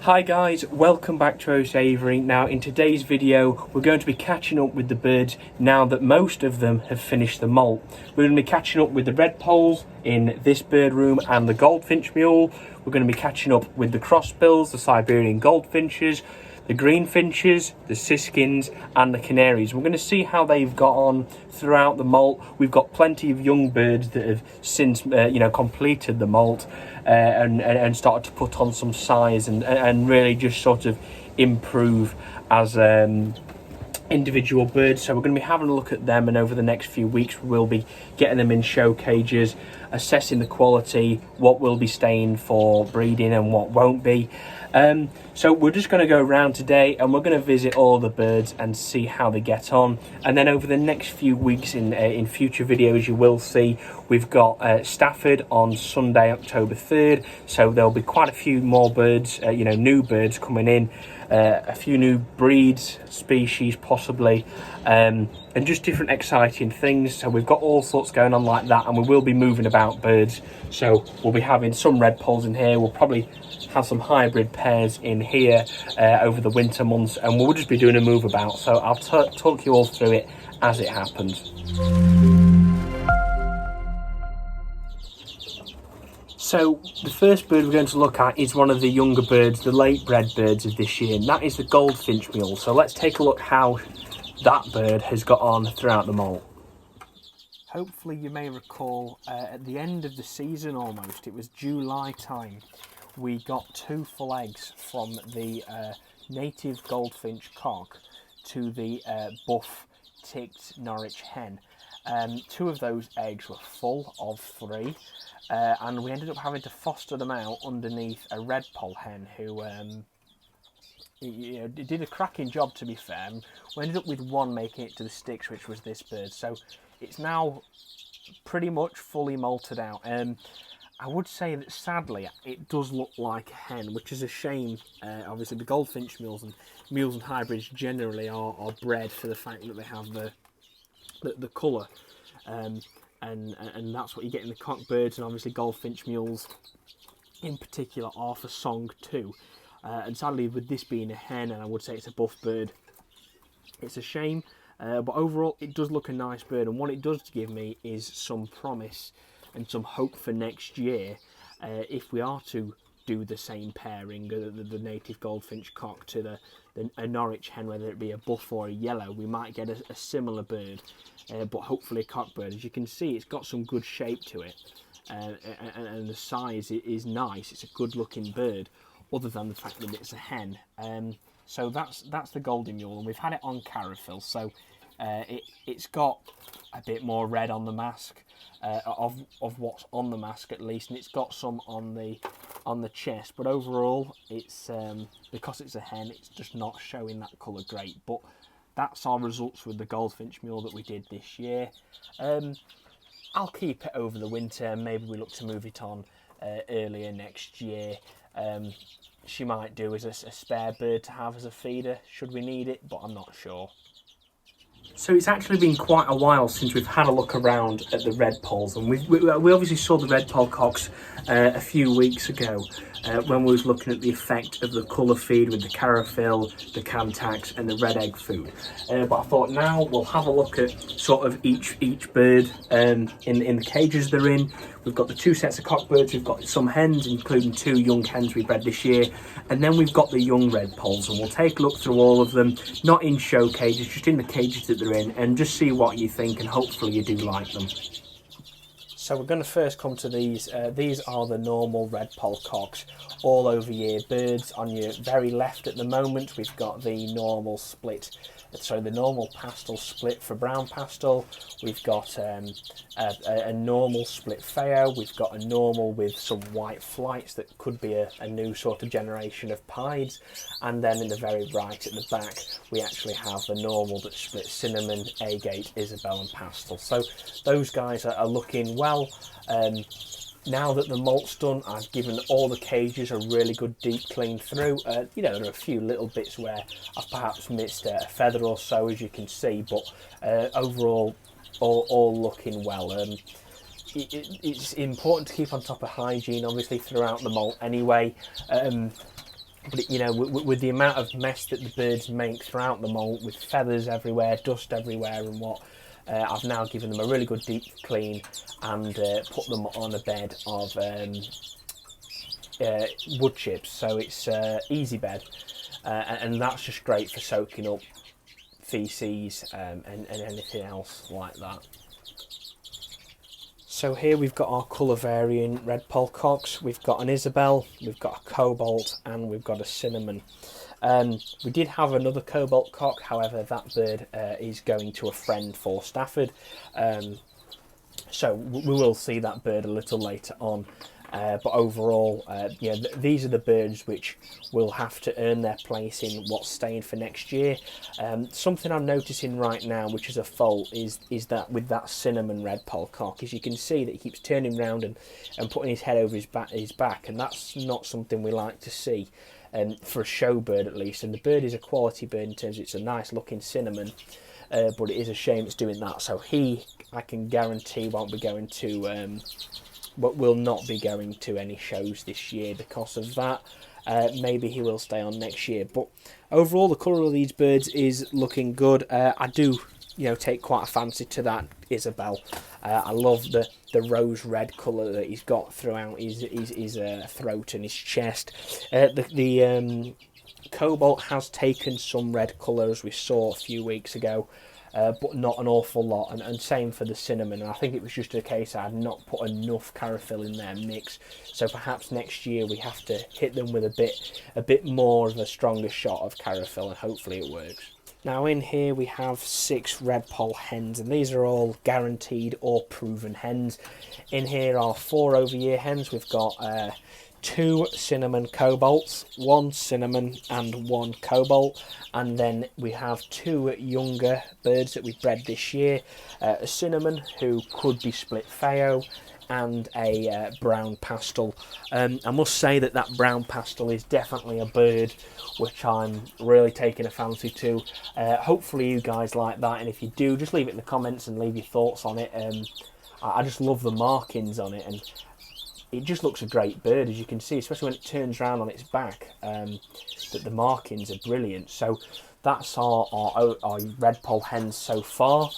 Hi guys, welcome back to Host Avery. Now in today's video we're going to be catching up with the birds now that most of them have finished the molt. We're going to be catching up with the red poles in this bird room and the goldfinch mule. We're going to be catching up with the crossbills, the Siberian goldfinches, the green finches, the siskins and the canaries. We're going to see how they've got on throughout the molt. We've got plenty of young birds that have since completed the molt and started to put on some size and really just sort of improve as individual birds. So we're going to be having a look at them, and over the next few weeks we'll be getting them in show cages, assessing the quality, what will be staying for breeding and what won't be. So we're just going to go around today and we're going to visit all the birds and see how they get on, and then over the next few weeks in future videos you will see we've got Stafford on Sunday, October 3rd, so there'll be quite a few more birds, new birds coming in, a few new breeds, species possibly, and just different exciting things. So we've got all sorts going on like that, and we will be moving about birds. So we'll be having some red poles in here, we'll probably have some hybrid pairs in here over the winter months, and we'll just be doing a move about. So I'll talk you all through it as it happens. So the first bird we're going to look at is one of the younger birds, the late bred birds of this year, and that is the goldfinch mule. So let's take a look how that bird has got on throughout the molt. Hopefully you may recall at the end of the season almost, it was July time, we got 2 full eggs from the native goldfinch cock to the buff ticked Norwich hen. 2 of those eggs were full of 3, and we ended up having to foster them out underneath a red pole hen who did a cracking job, to be fair. We ended up with 1 making it to the sticks, which was this bird. So it's now pretty much fully molted out. I would say that sadly it does look like a hen, which is a shame. Obviously the goldfinch mules and hybrids generally are bred for the fact that they have the colour, and that's what you get in the cockbirds, and obviously goldfinch mules in particular are for song too. And sadly, with this being a hen, and I would say it's a buff bird, it's a shame. But overall, it does look a nice bird, and what it does give me is some promise and some hope for next year. If we are to do the same pairing, the native goldfinch cock to a Norwich hen, whether it be a buff or a yellow, we might get a similar bird, but hopefully a cockbird. As you can see, it's got some good shape to it, and the size is nice. It's a good looking bird, other than the fact that it's a hen. So that's the golden mule, and we've had it on carafill, so it's got a bit more red on the mask, of what's on the mask at least, and it's got some on the chest, but overall it's because it's a hen, it's just not showing that colour great. But that's our results with the goldfinch mule that we did this year. I'll keep it over the winter, and maybe we look to move it on earlier next year. She might do as a spare bird to have as a feeder should we need it, but I'm not sure. So it's actually been quite a while since we've had a look around at the red poles, and we obviously saw the red pole cocks a few weeks ago when we was looking at the effect of the colour feed with the carafill, the Cantax and the red egg food. But I thought now we'll have a look at sort of each bird in the cages they're in. We've got the 2 sets of cockbirds, we've got some hens, including 2 young hens we bred this year, and then we've got the young red poles, and we'll take a look through all of them, not in show cages, just in the cages that they're in, and just see what you think, and hopefully you do like them. So we're going to first come to these. These are the normal red pole cocks, all over year birds. On your very left at the moment we've got the normal split, so the normal pastel split for brown pastel. We've got a normal split pheo. We've got a normal with some white flights that could be a new sort of generation of pieds, and then in the very right at the back we actually have the normal that split cinnamon, agate, Isabel and pastel. So those guys are looking well. Now that the molt's done, I've given all the cages a really good deep clean through. There are a few little bits where I've perhaps missed a feather or so, as you can see, but overall all looking well. It's important to keep on top of hygiene, obviously, throughout the molt anyway. But you know, with the amount of mess that the birds make throughout the moult, with feathers everywhere, dust everywhere, and what, I've now given them a really good deep clean and put them on a bed of wood chips. So it's easy bed, and that's just great for soaking up feces and anything else like that. So here we've got our colour varying red polecocks. We've got an Isabel, we've got a cobalt, and we've got a cinnamon. We did have another cobalt cock, however that bird is going to a friend for Stafford. So we will see that bird a little later on. But overall, yeah, these are the birds which will have to earn their place in what's staying for next year. Something I'm noticing right now, which is a fault, is that with that cinnamon red polecock, as you can see that he keeps turning round and putting his head over his back, and that's not something we like to see for a show bird at least. And the bird is a quality bird in terms of it's a nice looking cinnamon, but it is a shame it's doing that. So I can guarantee won't be going to but will not be going to any shows this year because of that. Maybe he will stay on next year. But overall, the colour of these birds is looking good. I do, take quite a fancy to that Isabel. I love the rose red colour that he's got throughout his throat and his chest. The cobalt has taken some red colour, as we saw a few weeks ago. But not an awful lot, and same for the cinnamon. And I think it was just a case I had not put enough chlorophyll in their mix, so perhaps next year we have to hit them with a bit more of a stronger shot of chlorophyll, and hopefully it works. Now in here we have 6 red pole hens, and these are all guaranteed or proven hens. In here are 4 over-year hens. We've got 2 cinnamon cobalts, 1 cinnamon and 1 cobalt, and then we have 2 younger birds that we've bred this year, a cinnamon who could be split Feo, and a brown pastel. I must say that brown pastel is definitely a bird which I'm really taking a fancy to. Hopefully you guys like that, and if you do, just leave it in the comments and leave your thoughts on it. I just love the markings on it, and it just looks a great bird, as you can see, especially when it turns around on its back. That the markings are brilliant. So that's our red pole hens so far.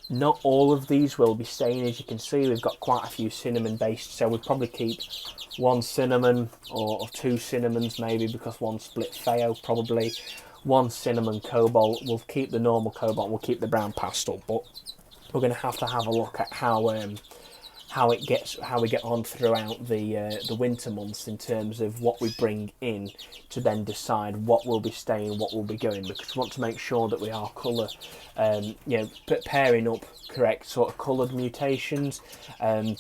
Not all of these will be staying, as you can see. We've got quite a few cinnamon based, so we'll probably keep 1 cinnamon or 2 cinnamons maybe, because 1 split Feo probably. 1 cinnamon cobalt. We'll keep the normal cobalt, we'll keep the brown pastel, but we're going to have a look at how we get on throughout the winter months in terms of what we bring in, to then decide what will be staying, what will be going, because we want to make sure that we are colour, pairing up correct sort of coloured mutations, and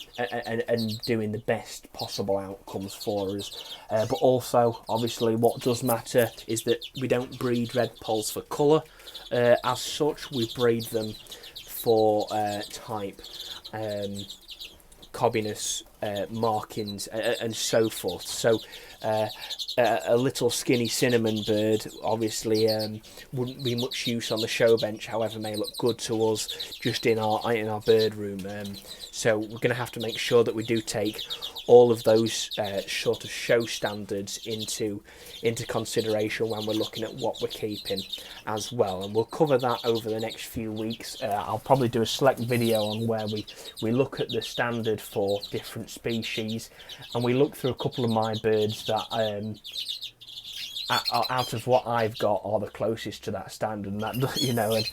doing the best possible outcomes for us. But also, obviously, what does matter is that we don't breed red poles for colour. As such, we breed them for type, cobbiness, markings, and so forth. So a little skinny cinnamon bird obviously wouldn't be much use on the show bench, however may look good to us just in our bird room. So we're going to have to make sure that we do take all of those sort of show standards into consideration when we're looking at what we're keeping as well, and we'll cover that over the next few weeks. I'll probably do a select video on where we look at the standard for different species, and we look through a couple of my birds that out of what I've got are the closest to that standard, and that, and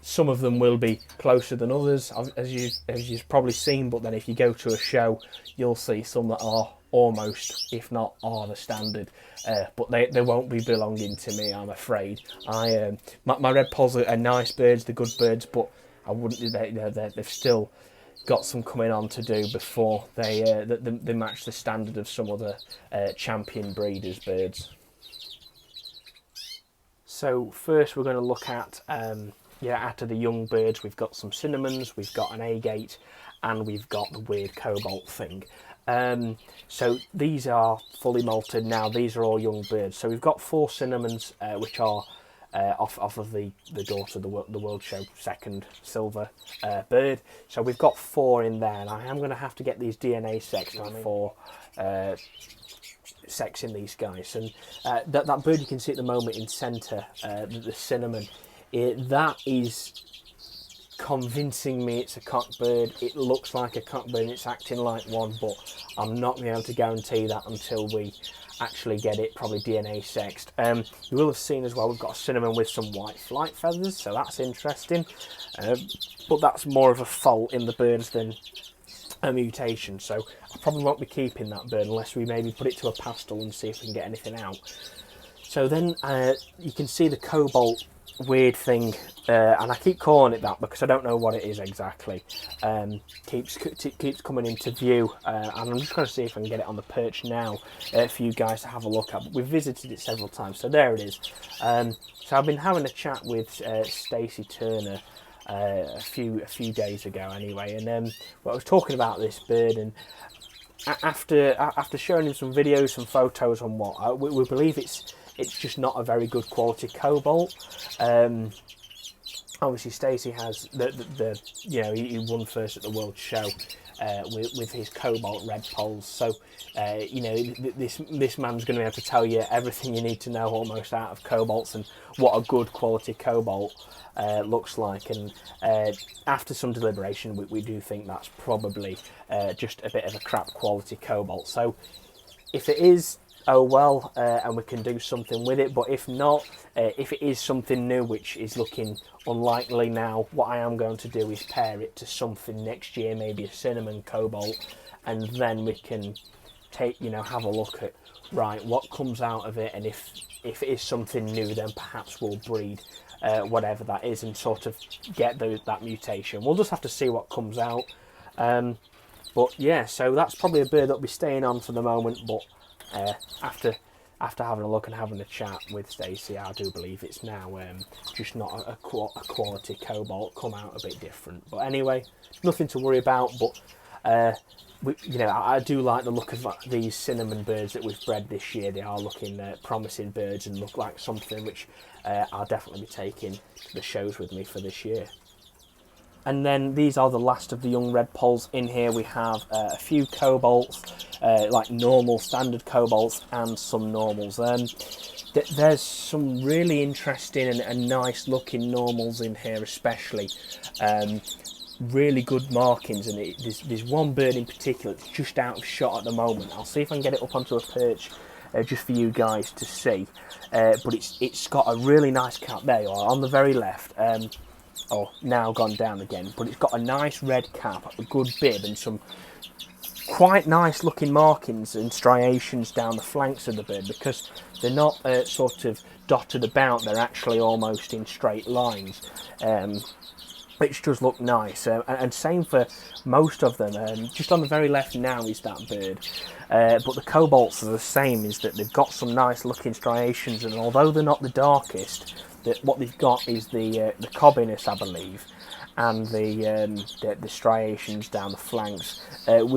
some of them will be closer than others, as you've probably seen, but then if you go to a show, you'll see some that are almost, if not are, the standard, but they won't be belonging to me, I'm afraid. My red poles are nice birds, they're good birds, but I wouldn't. They've still got some coming on to do before they match the standard of some other champion breeders' birds. So first we're going to look at after the young birds, we've got some cinnamons, we've got an agate, and we've got the weird cobalt thing. So these are fully molted now. These are all young birds. So we've got 4 cinnamons, which are off of the daughter of the World Show second silver bird. So we've got 4 in there, and I am going to have to get these DNA sectioned for sexing these guys. And that bird you can see at the moment in centre, the cinnamon, that is convincing me it's a cock bird. It looks like a cock bird and it's acting like one, but I'm not going to be able to guarantee that until we actually get it probably DNA sexed. You will have seen as well we've got a cinnamon with some white flight feathers, so that's interesting, but that's more of a fault in the birds than a mutation, so I probably won't be keeping that bird unless we maybe put it to a pastel and see if we can get anything out. So then you can see the cobalt weird thing, and I keep calling it that because I don't know what it is exactly. Keeps coming into view, and I'm just going to see if I can get it on the perch now for you guys to have a look at. We've visited it several times, so there it is. So I've been having a chat with Stacey Turner a few days ago anyway, and I was talking about this bird, and after showing him some videos, some photos on what we believe it's just not a very good quality cobalt. Obviously Stacey has the he won first at the World Show with his cobalt red poles, so this man's going to be able to tell you everything you need to know almost out of cobalts and what a good quality cobalt looks like. And after some deliberation, we do think that's probably just a bit of a crap quality cobalt. So if it is, oh well, and we can do something with it. But if not, if it is something new, which is looking unlikely now, what I am going to do is pair it to something next year, maybe a cinnamon cobalt, and then we can have a look at what comes out of it, and if it is something new, then perhaps we'll breed whatever that is and sort of get that mutation. We'll just have to see what comes out. But yeah, so that's probably a bird that'll be staying on for the moment, but after having a look and having a chat with Stacey, I do believe it's now just not a quality cobalt, come out a bit different. But anyway, nothing to worry about. But I do like the look of these cinnamon birds that we've bred this year. They are looking promising birds and look like something which I'll definitely be taking to the shows with me for this year. And then these are the last of the young red poles in here. We have a few cobalts, like normal standard cobalts, and some normals. There's some really interesting and nice looking normals in here, especially. Really good markings, and there's one bird in particular that's just out of shot at the moment. I'll see if I can get it up onto a perch just for you guys to see. But it's got a really nice cap. There you are, on the very left. Now gone down again, but it's got a nice red cap, a good bib, and some quite nice looking markings and striations down the flanks of the bird, because they're not sort of dotted about, they're actually almost in straight lines, which does look nice. And same for most of them. Just on the very left now is that bird, but the cobalts are the same, is that they've got some nice looking striations, and although they're not the darkest, what they've got is the cobbiness, I believe, and the striations down the flanks,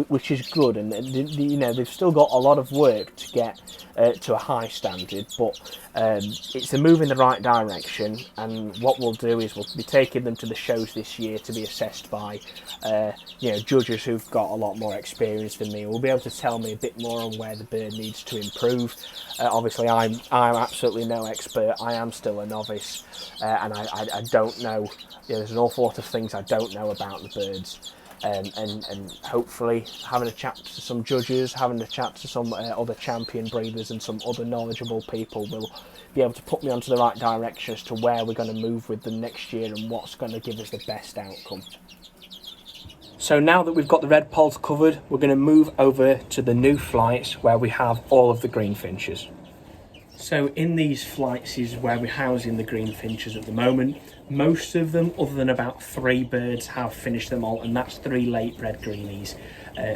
which is good. And they've still got a lot of work to get to a high standard, but it's a move in the right direction. And what we'll do is we'll be taking them to the shows this year to be assessed by judges who've got a lot more experience than me. We'll be able to tell me a bit more on where the bird needs to improve. Obviously, I'm absolutely no expert. I am still a novice, and I don't know. There's an awful lot of things I don't know about the birds, and hopefully having a chat to some judges, having a chat to some other champion breeders and some other knowledgeable people will be able to put me onto the right direction as to where we're going to move with them next year and what's going to give us the best outcome. So now that we've got the red poles covered, we're going to move over to the new flights where we have all of the green finches. So in these flights is where we're housing the green finches at the moment. Most of them, other than about 3 birds, have finished them all, and that's 3 late bred greenies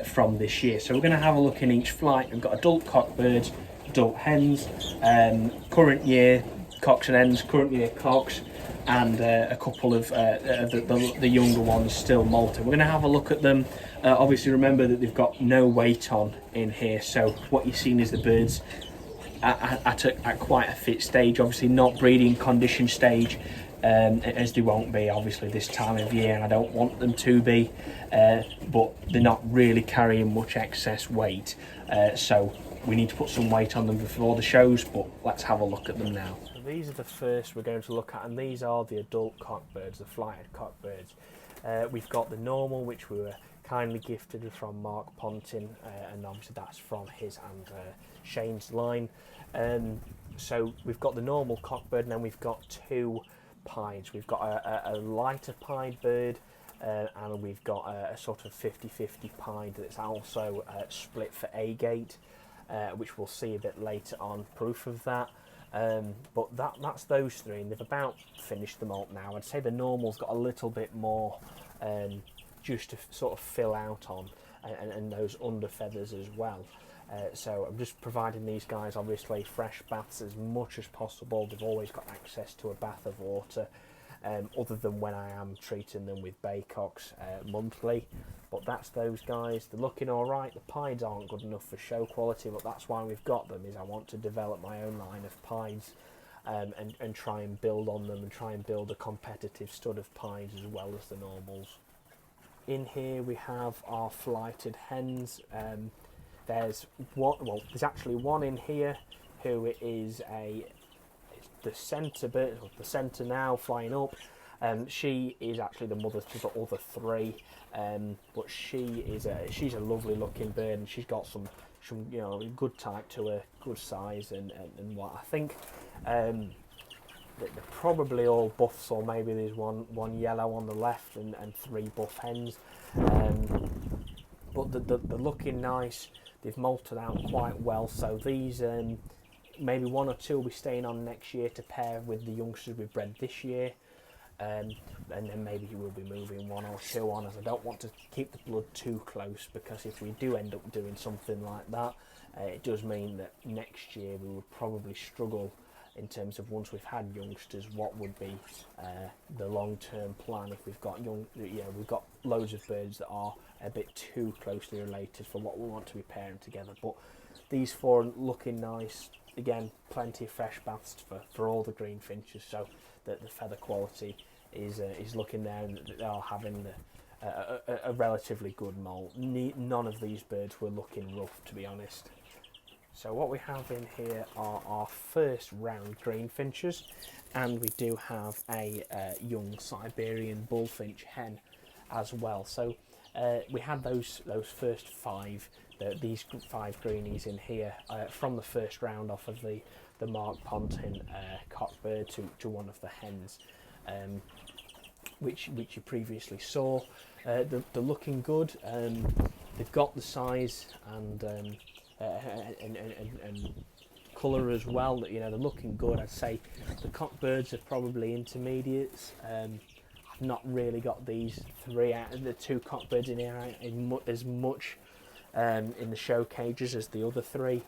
from this year. So we're going to have a look in each flight. We've got adult cock birds, adult hens, current year cocks and hens, current year cocks, and a couple of the younger ones still molting. We're going to have a look at them. Obviously remember that they've got no weight on in here, so what you're seeing is the birds at quite a fit stage, obviously not breeding condition stage, as they won't be obviously this time of year, and I don't want them to be, but they're not really carrying much excess weight, so we need to put some weight on them before the shows, but let's have a look at them now. So these are the first we're going to look at, and these are the adult cockbirds, the flighted cockbirds. We've got the normal, which we were kindly gifted from Mark Pontin, and obviously that's from his and Shane's line. So we've got the normal cockbird, and then we've got two pieds. We've got a lighter pied bird, and we've got a sort of 50-50 pied that's also split for agate, which we'll see a bit later on, proof of that. But that's those three, and they've about finished the molt now. I'd say the normal's got a little bit more just to sort of fill out on, and those under feathers as well. So I'm just providing these guys obviously fresh baths as much as possible. They've always got access to a bath of water, other than when I am treating them with baycocks monthly. But that's those guys. They're looking all right. The pieds aren't good enough for show quality, but that's why we've got them, is I want to develop my own line of pieds, and try and build on them and try and build a competitive stud of pieds as well as the normals. In here we have our flighted hens. There's one, well, there's actually one in here who is the centre bird, the centre now flying up. She is actually the mother to the other three, but she's a lovely looking bird, and she's got some good type to her, good size, and what I think they're probably all buffs, or maybe there's one yellow on the left and three buff hens, but they're looking nice. They've molted out quite well, so these maybe one or two will be staying on next year to pair with the youngsters we've bred this year, and then maybe we'll be moving one or two on, as I don't want to keep the blood too close, because if we do end up doing something like that, it does mean that next year we would probably struggle in terms of, once we've had youngsters, what would be the long-term plan if we've got we've got loads of birds that are a bit too closely related for what we want to be pairing together. But these four are looking nice. Again, plenty of fresh baths for all the green finches, so that the feather quality is looking there, and they are having a relatively good molt. None of these birds were looking rough, to be honest. So what we have in here are our first round green finches, and we do have a young Siberian bullfinch hen as well. So we had those first five, these 5 greenies in here from the first round off of the Mark Pontin cockbird to one of the hens, which you previously saw. They're looking good. They've got the size and colour as well. That they're looking good. I'd say the cockbirds are probably intermediates. I've not really got these the 2 cockbirds in here as much in the show cages as the other 3,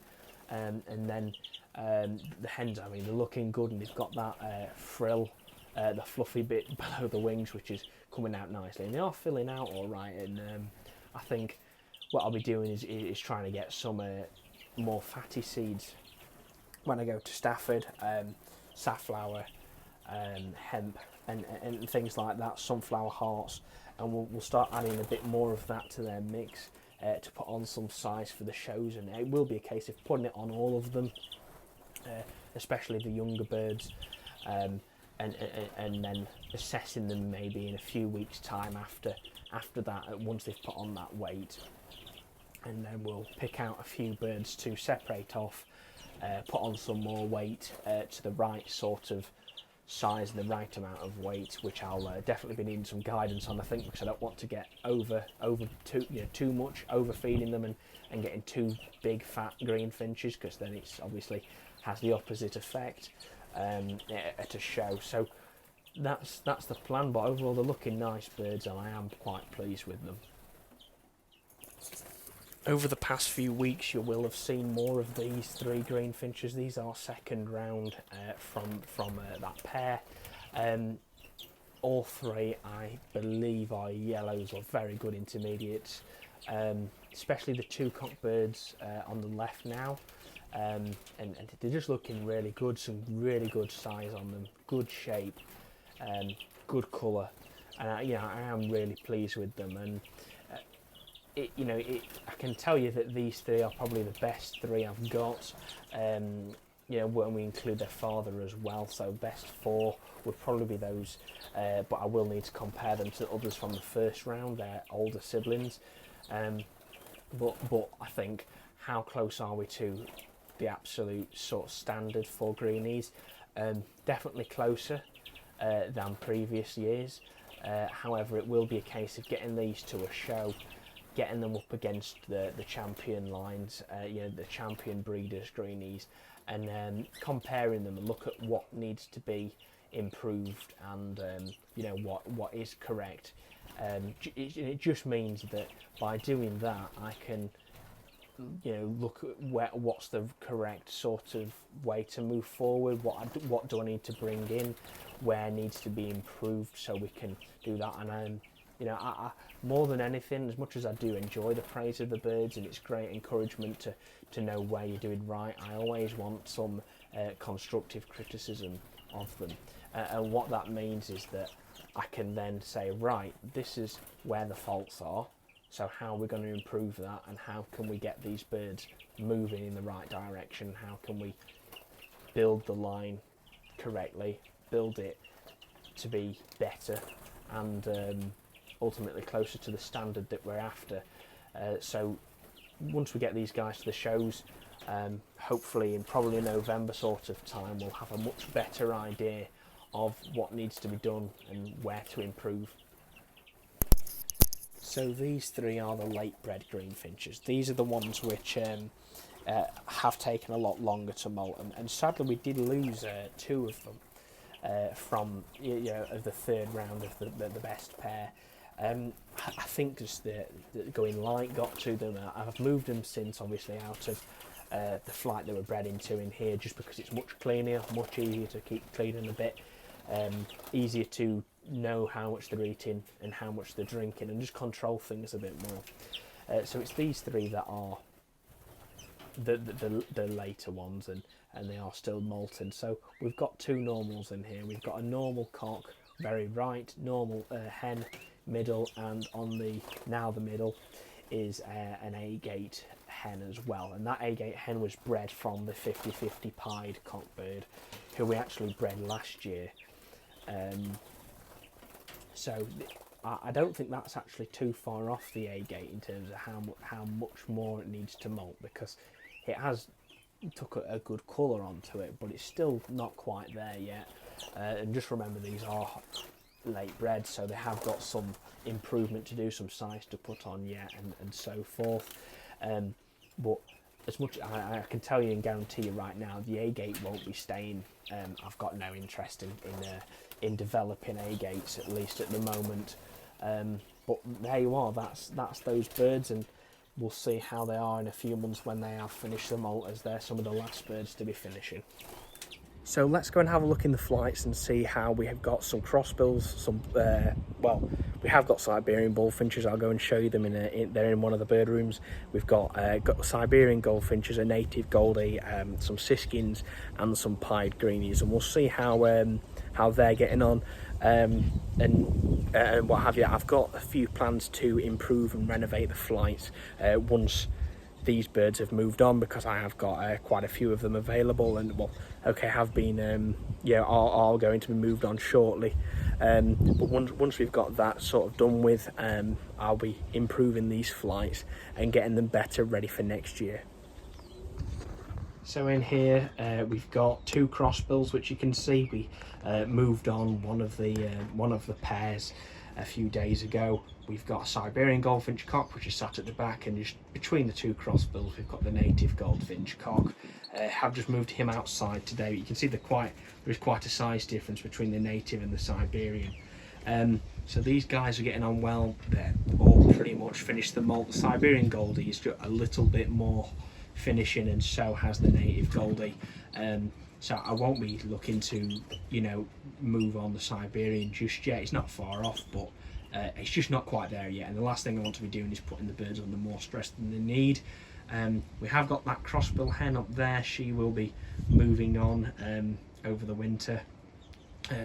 and then the hens, I mean, they're looking good, and they've got that frill, the fluffy bit below the wings, which is coming out nicely, and they are filling out all right. And I think what I'll be doing is trying to get some more fatty seeds when I go to Stafford, safflower, hemp, and things like that, sunflower hearts, and we'll start adding a bit more of that to their mix to put on some size for the shows. And it will be a case of putting it on all of them, especially the younger birds, and then assessing them maybe in a few weeks' time after that, once they've put on that weight. And then we'll pick out a few birds to separate off, put on some more weight to the right sort of size and the right amount of weight, which I'll definitely be needing some guidance on, I think, because I don't want to get too much overfeeding them and getting too big fat green finches, because then it's obviously has the opposite effect at a show. So that's the plan, but overall they're looking nice birds, and I am quite pleased with them. Over the past few weeks, you will have seen more of these 3 green finches. These are second round from that pair. All 3, I believe, are yellows, or very good intermediates, especially the 2 cockbirds on the left now. And they're just looking really good. Some really good size on them, good shape, good colour, and I am really pleased with them. And I can tell you that these three are probably the best three I've got. When we include their father as well, so best four would probably be those. But I will need to compare them to others from the first round, their older siblings. But I think, how close are we to the absolute sort of standard for greenies? Definitely closer than previous years. However, it will be a case of getting these to a show, getting them up against the champion lines, the champion breeders greenies, and comparing them and look at what needs to be improved and what is correct. It just means that by doing that, I can look at what's the correct sort of way to move forward. What do I need to bring in? Where needs to be improved, so we can do that. And I more than anything, as much as I do enjoy the praise of the birds and it's great encouragement to know where you're doing right, I always want some constructive criticism of them. And what that means is that I can then say, right, this is where the faults are, so how are we going to improve that, and how can we get these birds moving in the right direction? How can we build the line correctly, build it to be better, and ultimately closer to the standard that we're after. So once we get these guys to the shows, hopefully in probably November sort of time, we'll have a much better idea of what needs to be done and where to improve. So these three are the late bred green finches. These are the ones which have taken a lot longer to molt, and sadly we did lose two of them from of the third round of the best pair. I think just the going light got to them. I've moved them since, obviously, out of the flight they were bred into in here, just because it's much cleaner, much easier to keep cleaning a bit, easier to know how much they're eating and how much they're drinking, and just control things a bit more. So it's these three that are the later ones, and they are still molten. So we've got two normals in here. We've got a normal cock, very right, normal hen, middle, and on the middle is an A-gate hen as well, and that A-gate hen was bred from the 50-50 pied cockbird, who we actually bred last year. So I don't think that's actually too far off the A-gate in terms of how much more it needs to molt, because it has took a good colour onto it, but it's still not quite there yet. And just remember, these are late bred, so they have got some improvement to do, some size to put on yet, and so forth. But as much I can tell you and guarantee you right now, the A-gate won't be staying. I've got no interest in developing A-gates, at least at the moment. But there you are, that's those birds, and we'll see how they are in a few months when they have finished the molt, as they're some of the last birds to be finishing. So let's go and have a look in the flights and see how we have got some crossbills, we have got Siberian bullfinches. I'll go and show you them they're in one of the bird rooms. We've got Siberian goldfinches, a native goldie, some siskins, and some pied greenies, and we'll see how they're getting on, and what have you. I've got a few plans to improve and renovate the flights once these birds have moved on, because I have got quite a few of them available, and have been are going to be moved on shortly. But once we've got that sort of done with, I'll be improving these flights and getting them better, ready for next year. So in here we've got two crossbills, which you can see we moved on one of the pairs a few days ago. We've got a Siberian goldfinch cock, which is sat at the back, and just between the two crossbills we've got the native goldfinch cock. Have just moved him outside today. You can see there is quite a size difference between the native and the Siberian. So these guys are getting on well. They're all pretty much finished the molt. The Siberian goldie is just a little bit more finishing, and so has the native goldie. So I won't be looking to move on the Siberian just yet. It's not far off, but it's just not quite there yet, and the last thing I want to be doing is putting the birds under more stress than they need. We have got that crossbill hen up there. She will be moving on over the winter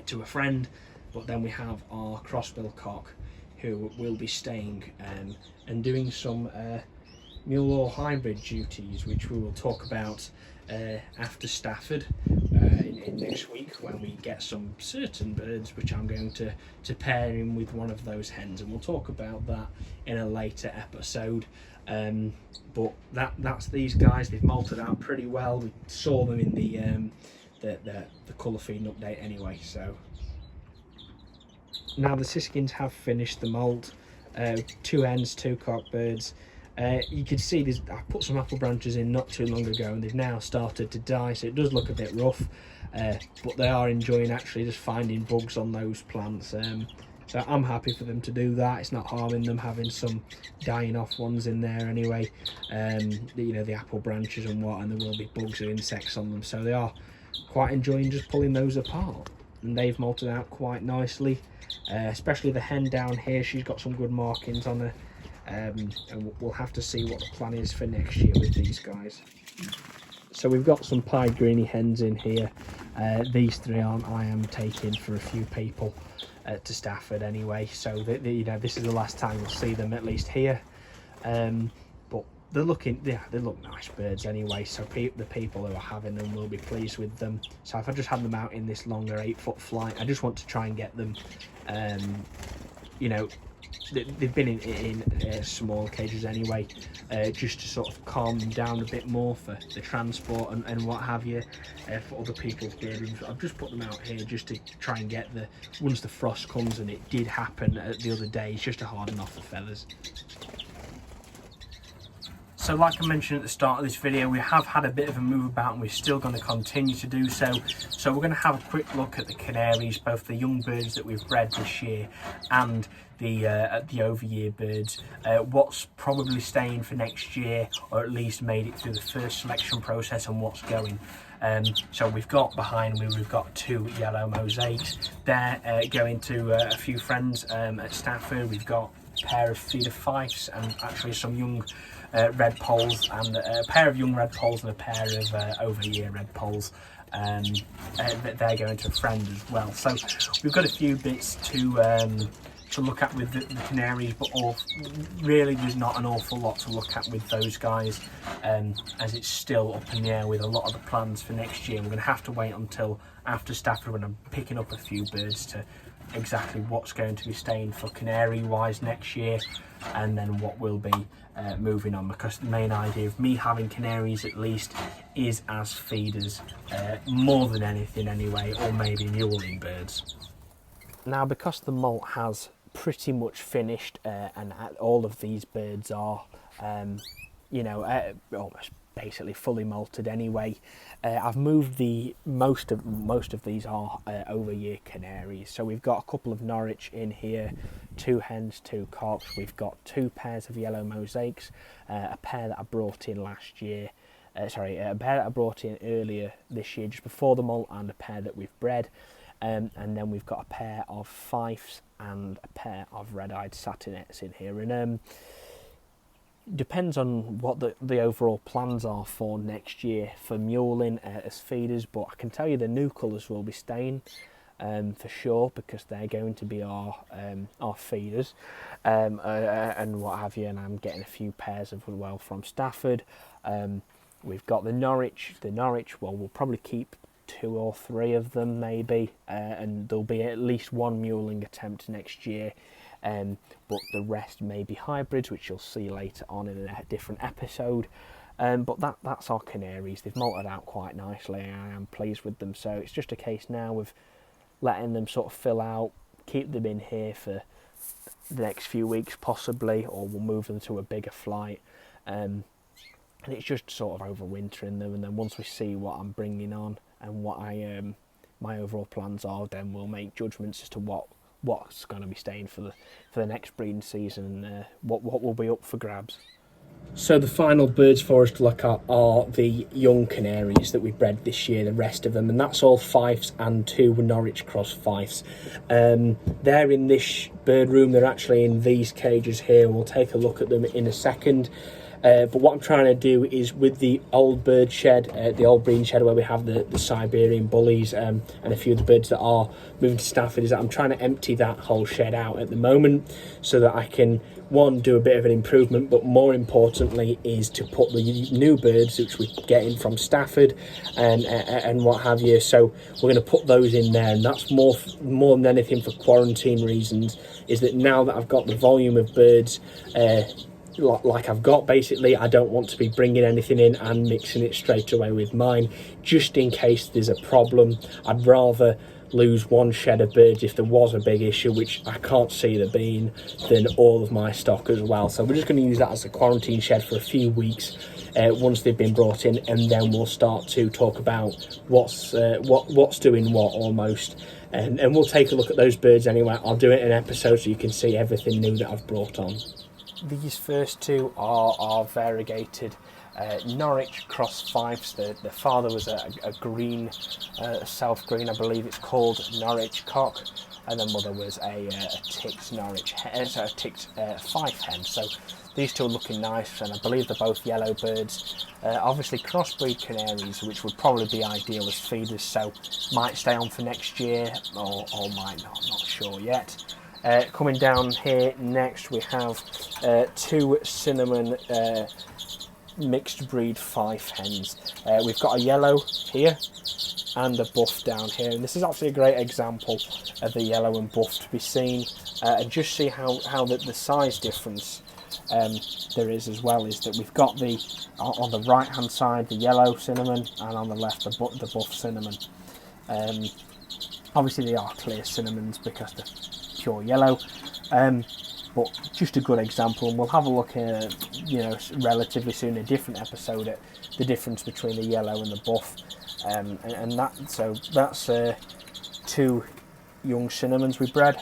to a friend, but then we have our crossbill cock, who will be staying and doing some mule or hybrid duties, which we will talk about after Stafford in next week, when we get some certain birds which I'm going to pair in with one of those hens, and we'll talk about that in a later episode. But that's these guys. They've molted out pretty well. We saw them in the colour feeding update anyway. So now the siskins have finished the molt. 2 hens, 2 cock birds. You can see I put some apple branches in not too long ago, and they've now started to die, so it does look a bit rough, but they are enjoying actually just finding bugs on those plants. So I'm happy for them to do that. It's not harming them having some dying off ones in there anyway. You know, the apple branches and what, and there will be bugs or insects on them, so they are quite enjoying just pulling those apart. And they've molted out quite nicely, especially the hen down here. She's got some good markings on her. And we'll have to see what the plan is for next year with these guys. So we've got some pied greeny hens in here. These 3 I am taking for a few people to Stafford anyway, so you know, this is the last time we'll see them, at least here. But they look nice birds anyway, so the people who are having them will be pleased with them. So if I just had them out in this longer 8-foot flight, I just want to try and get them, you know, they've been in small cages anyway, just to sort of calm them down a bit more for the transport and what have you, for other people's bird rooms. I've just put them out here just to try and get once the frost comes, and it did happen the other day, it's just to harden off the feathers. So like I mentioned at the start of this video, we have had a bit of a move about, and we're still going to continue to do so. So we're going to have a quick look at the canaries, both the young birds that we've bred this year and the over-year birds, what's probably staying for next year, or at least made it through the first selection process, and what's going. So we've got behind me, we've got 2 yellow mosaics. They're going to a few friends at Stafford. We've got a pair of feeder fifes and actually some young red poles, and a pair of young red poles and a pair of over-year red poles. They're going to a friend as well. So we've got a few bits to look at with the canaries, but really there's not an awful lot to look at with those guys, as it's still up in the air with a lot of the plans for next year. We're going to have to wait until after Stafford when I'm picking up a few birds to exactly what's going to be staying for canary wise next year, and then what will be moving on, because the main idea of me having canaries at least is as feeders, more than anything anyway, or maybe muling birds. Now, because the molt has pretty much finished, and all of these birds are you know, almost basically fully molted anyway, I've moved most of these are over-year canaries. So we've got a couple of Norwich in here, 2 hens, 2 cocks. We've got 2 pairs of yellow mosaics, a pair that I brought in last year, a pair that I brought in earlier this year, just before the molt, and a pair that we've bred. And then we've got a pair of fifes and a pair of red-eyed satinets in here. And depends on what the overall plans are for next year for muling as feeders, but I can tell you the new colours will be staying for sure, because they're going to be our feeders, and what have you. And I'm getting a few pairs of well from Stafford. We've got the Norwich. Well, we'll probably keep 2 or 3 of them maybe, and there'll be at least 1 muling attempt next year. But the rest may be hybrids, which you'll see later on in a different episode. But that's our canaries. They've molted out quite nicely. I am pleased with them. So it's just a case now of letting them sort of fill out, keep them in here for the next few weeks possibly, or we'll move them to a bigger flight. And it's just sort of overwintering them, and then once we see what I'm bringing on and what my overall plans are, then we'll make judgments as to what's going to be staying for the next breeding season, and what will be up for grabs. So the final birds for us to look at are the young canaries that we bred this year, the rest of them, and that's all fifes and 2 Norwich cross fifes. They're in this bird room. They're actually in these cages here. We'll take a look at them in a second. But what I'm trying to do is with the old bird shed, the old breeding shed where we have the Siberian bullies and a few of the birds that are moving to Stafford, is that I'm trying to empty that whole shed out at the moment so that I can, one, do a bit of an improvement, but more importantly is to put the new birds which we're getting from Stafford and what have you. So we're going to put those in there, and that's more than anything for quarantine reasons, is that now that I've got the volume of birds like I've got, basically I don't want to be bringing anything in and mixing it straight away with mine, just in case there's a problem. I'd rather lose one shed of birds if there was a big issue, which I can't see there being, than all of my stock as well. So we're just going to use that as a quarantine shed for a few weeks once they've been brought in, and then we'll start to talk about what's doing what almost, and we'll take a look at those birds anyway. I'll do it in an episode so you can see everything new that I've brought on. These first two are variegated Norwich cross fives. The father was a green, self green, I believe it's called, Norwich cock, and the mother was a ticked Norwich, a ticked fife hen. So these two are looking nice, and I believe they're both yellow birds. Obviously crossbreed Canaries, which would probably be ideal as feeders, so might stay on for next year or might not sure yet. Coming down here next, we have two cinnamon mixed breed fife hens. We've got a yellow here and a buff down here, and this is actually a great example of the yellow and buff to be seen, and just see how the size difference there is as well. Is that we've got the on the right hand side the yellow cinnamon, and on the left the buff cinnamon. Obviously they are clear cinnamons because they're pure yellow, but just a good example, and we'll have a look relatively soon, a different episode, at the difference between the yellow and the buff, and that's two young cinnamons we bred.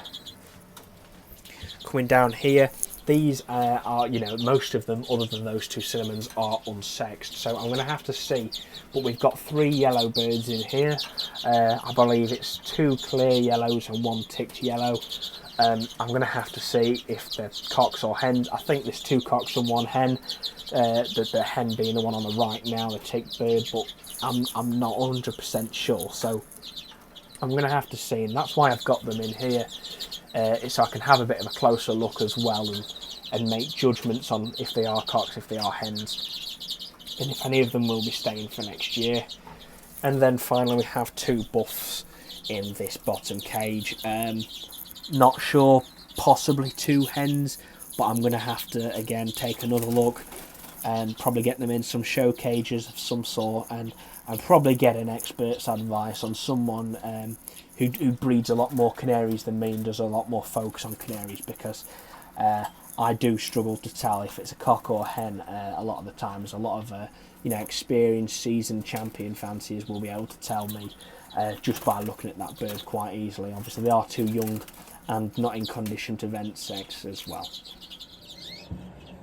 Coming down here, these are, most of them other than those two cinnamons are unsexed, so I'm going to have to see, but we've got three yellow birds in here. I believe it's two clear yellows and one ticked yellow. I'm going to have to see if they're cocks or hens. I think there's two cocks and one hen, the hen being the one on the right now, the ticked bird, but I'm not 100% sure, so I'm going to have to see, and that's why I've got them in here, so I can have a bit of a closer look as well, and make judgments on if they are cocks, if they are hens, and if any of them will be staying for next year. And then finally we have two buffs in this bottom cage. Not sure, possibly two hens, but I'm going to have to again take another look and probably get them in some show cages of some sort, and probably get an expert's advice on someone who breeds a lot more canaries than me and does a lot more focus on canaries, because I do struggle to tell if it's a cock or a hen a lot of the times. A lot of experienced seasoned champion fanciers will be able to tell me just by looking at that bird quite easily. Obviously they are too young and not in condition to vent sex as well.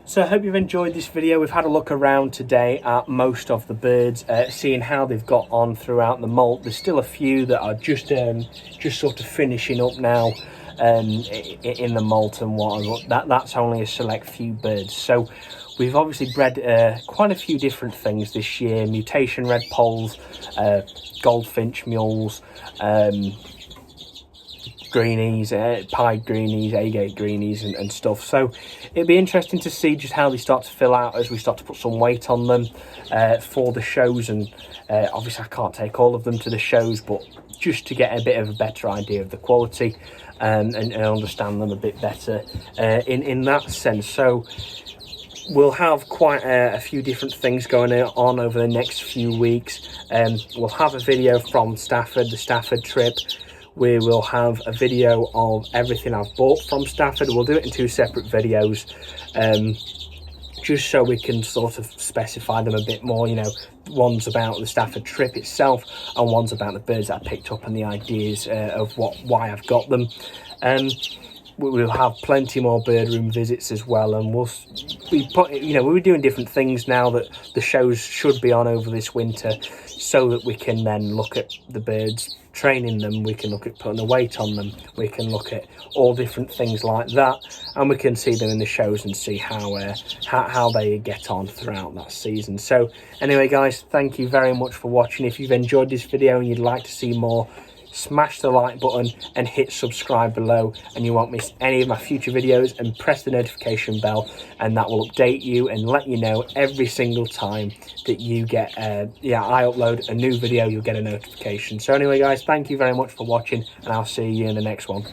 So I hope you've enjoyed this video. We've had a look around today at most of the birds, seeing how they've got on throughout the molt. There's still a few that are just sort of finishing up now in the molt and whatnot. That's only a select few birds. So we've obviously bred quite a few different things this year: mutation red poles, goldfinch mules, greenies, pied greenies, agate greenies and stuff. So it'd be interesting to see just how they start to fill out as we start to put some weight on them for the shows. And obviously I can't take all of them to the shows, but just to get a bit of a better idea of the quality and understand them a bit better in that sense. So we'll have quite a few different things going on over the next few weeks. We'll have a video from Stafford, the Stafford trip. We will have a video of everything I've bought from Stafford. We'll do it in two separate videos, just so we can sort of specify them a bit more. One's about the Stafford trip itself, and one's about the birds that I picked up and the ideas of why I've got them. we'll have plenty more bird room visits as well, and we'll be doing different things now that the shows should be on over this winter, so that we can then look at the birds, training them, we can look at putting a weight on them, we can look at all different things like that, and we can see them in the shows and see how they get on throughout that season. So anyway guys, thank you very much for watching. If you've enjoyed this video and you'd like to see more, smash the like button and hit subscribe below, and you won't miss any of my future videos, and press the notification bell, and that will update you and let you know every single time that you get I upload a new video. You'll get a notification. So anyway guys, thank you very much for watching, and I'll see you in the next one.